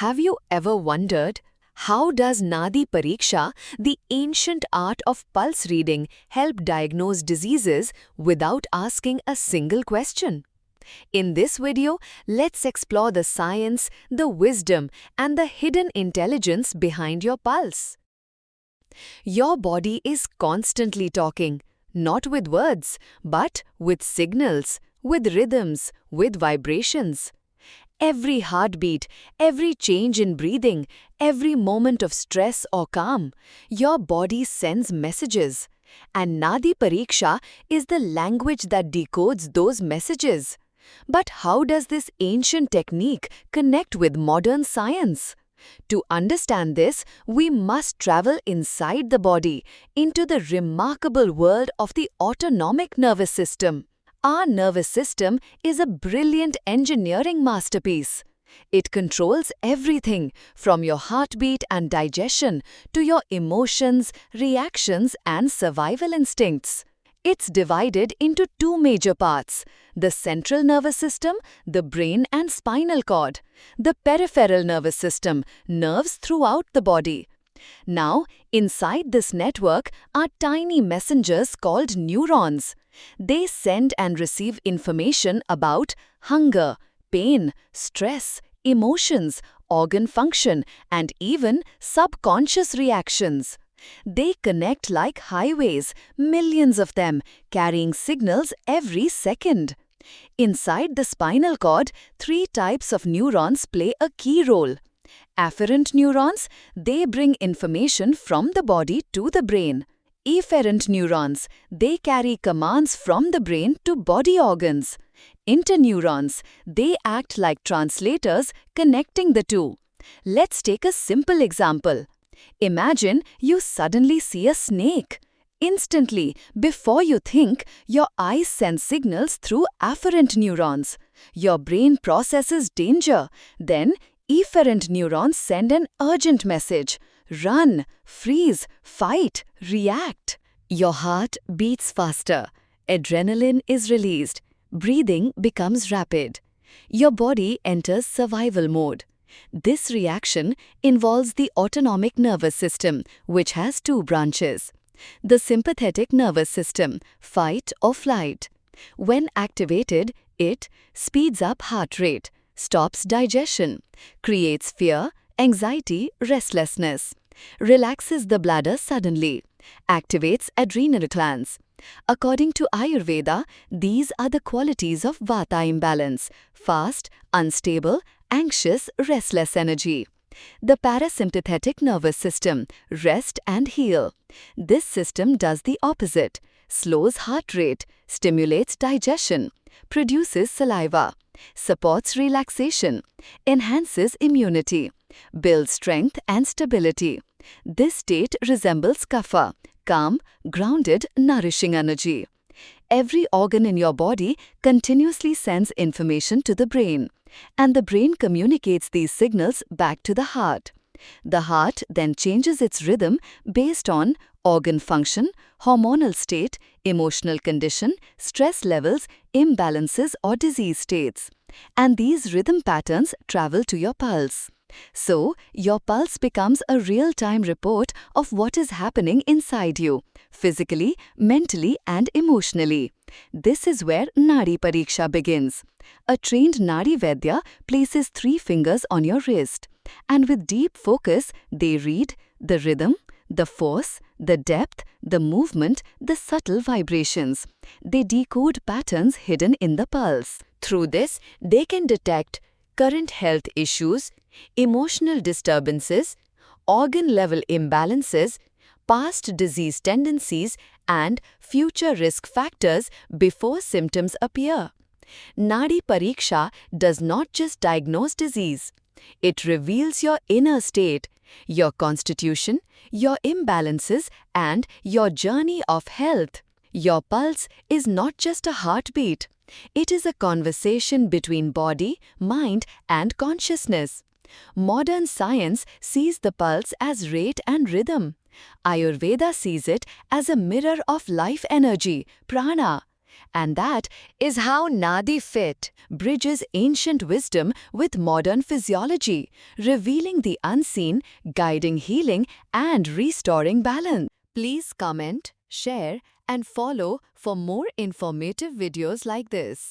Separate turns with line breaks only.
Have you ever wondered, how does Nadi Pariksha, the ancient art of pulse reading, help diagnose diseases without asking a single question? In this video, let's explore the science, the wisdom, and the hidden intelligence behind your pulse. Your body is constantly talking, not with words, but with signals, with rhythms, with vibrations. Every heartbeat, every change in breathing, every moment of stress or calm, your body sends messages. And Nadi Pariksha is the language that decodes those messages. But how does this ancient technique connect with modern science? To understand this, we must travel inside the body, into the remarkable world of the autonomic nervous system. Our nervous system is a brilliant engineering masterpiece. It controls everything from your heartbeat and digestion to your emotions, reactions, and survival instincts. It's divided into two major parts: the central nervous system, the brain and spinal cord; the peripheral nervous system, nerves throughout the body. Now, inside this network are tiny messengers called neurons. They send and receive information about hunger, pain, stress, emotions, organ function, and even subconscious reactions. They connect like highways, millions of them, carrying signals every second. Inside the spinal cord, three types of neurons play a key role. Afferent neurons, they bring information from the body to the brain. Efferent neurons, they carry commands from the brain to body organs. Interneurons, they act like translators connecting the two. Let's take a simple example. Imagine you suddenly see a snake. Instantly, before you think, your eyes send signals through afferent neurons. Your brain processes danger. Then, efferent neurons send an urgent message: run, freeze, fight, react. Your heart beats faster. Adrenaline is released. Breathing becomes rapid. Your body enters survival mode. This reaction involves the autonomic nervous system, which has two branches. The sympathetic nervous system, fight or flight. When activated, it speeds up heart rate, stops digestion, creates fear, anxiety, restlessness, relaxes the bladder suddenly, activates adrenal glands. According to Ayurveda, these are the qualities of Vata imbalance: fast, unstable, anxious, restless energy. The parasympathetic nervous system, rest and heal. This system does the opposite: slows heart rate, stimulates digestion, produces saliva, supports relaxation, enhances immunity, builds strength and stability. This state resembles kapha, calm, grounded, nourishing energy. Every organ in your body continuously sends information to the brain, and the brain communicates these signals back to the heart. The heart then changes its rhythm based on organ function, hormonal state, emotional condition, stress levels, imbalances, or disease states. And these rhythm patterns travel to your pulse. So, your pulse becomes a real-time report of what is happening inside you, physically, mentally, and emotionally. This is where Nadi Pariksha begins. A trained Nadi Vaidya places 3 fingers on your wrist, and with deep focus, they read the rhythm, the force, the depth, the movement, the subtle vibrations. They decode patterns hidden in the pulse. Through this, they can detect current health issues, emotional disturbances, organ-level imbalances, past disease tendencies, and future risk factors before symptoms appear. Nadi Pariksha does not just diagnose disease. It reveals your inner state, your constitution, your imbalances, and your journey of health. Your pulse is not just a heartbeat. It is a conversation between body, mind, and consciousness. Modern science sees the pulse as rate and rhythm. Ayurveda sees it as a mirror of life energy, prana. And that is how Nadi Fit bridges ancient wisdom with modern physiology, revealing the unseen, guiding healing, and restoring balance. Please comment, share, and follow for more informative videos like this.